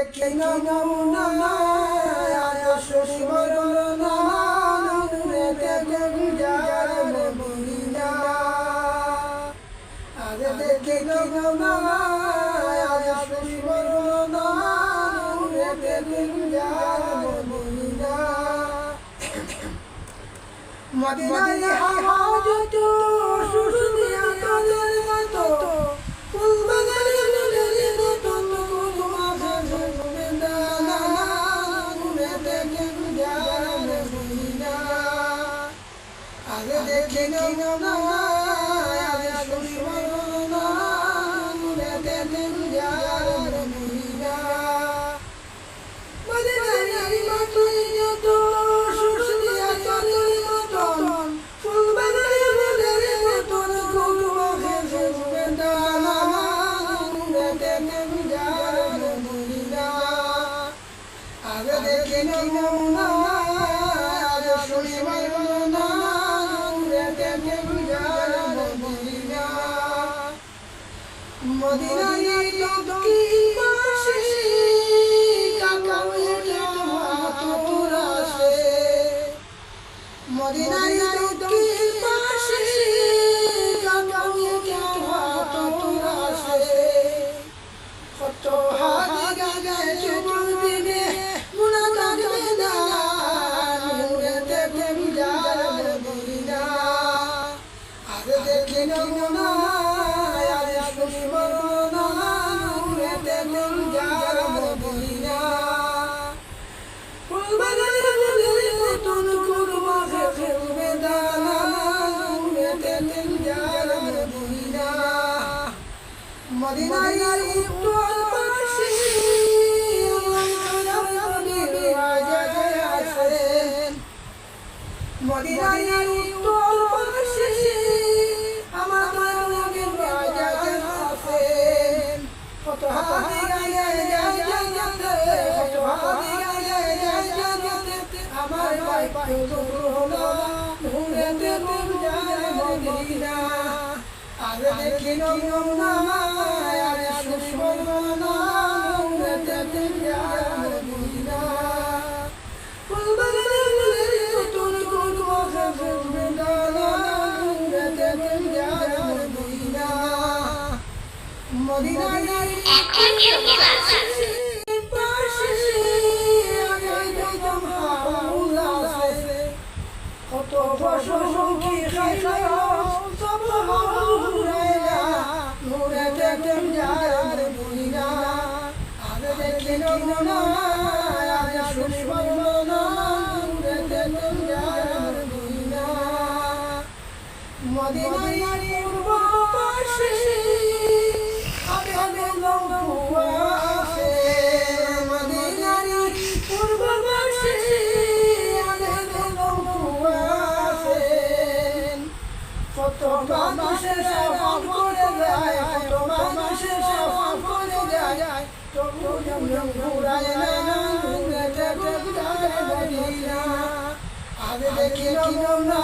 দেখি নমুনা সুস্মরণা নূরে গুঞ্জার মদিনা আজ দেখি নমুনা সুস্মরণা নূরে গুঞ্জার মদিনা মদিনায় হাওয়া যত সুসুদিয়া কালের মতো ফুল বাগানে ফুলের মতো তোমা ভাসবে দানা নূরে গুঞ্জার মদিনা আজ দেখি নমুনা আজ সুস্মরণা নূরে গুঞ্জার মদিনা মদিনায় মতো যত সুসুদিয়া কালের মতো ফুল বাগানে ফুলের মতো তোমা ভাসবে দানা নূরে গুঞ্জার মদিনা আজ দেখি নমুনা আজ সুস্মরণা নূরে গুঞ্জার মদিনা মদিনায় দক্ষিণ পাশে কাকাওয়ে মাতুর আসে মদিনায় দক্ষিণ পাশে কাকাওয়ে মাতুর আসে কত হাদি গায়ে চতুর্দিকে মুনাজাত বেদা নূরে গুঞ্জার মদিনা আজ দেখি নমুনা আজ সুস্মরণা নূরে গুঞ্জার মদিনা ফুল বাগানে ফুলের মতন তোমা ভাসবে দানা নূরে গুঞ্জার মদিনা মদিনায় উত্তর পাশে মদিনায় উত্তর পাশে আমার নবীর রাজা আছেন কত হাতি গায়ে যায় কত হাতি গায়ে যায় আমার ভাই হলো নূরে গুঞ্জার মদিনা আজ দেখি নমুনা আজ সুস্মরণা নূরে গুঞ্জার মদিনা ফুল বাগানে ফুলের মতন তোমা ভাসবে দানা নূরে গুঞ্জার মদিনা মদিনায় পাশে কত পশুপক্ষী সব হারাইলা নূরে গুঞ্জার মদিনা আজ দেখি নমুনা আজ সুস্মরণা নূরে গুঞ্জার মদিনা মদিনায় পূর্ব পাশে আবে লৌকুয়া আছে মদিনায় পূর্ব পাশে আবে লৌকুয়া আছে কত মানুষের সফল করে যায় কত মানুষের সফল করে যায় তবু ঘুরায় না নূরে গুঞ্জার মদিনা আজ দেখি নমুনা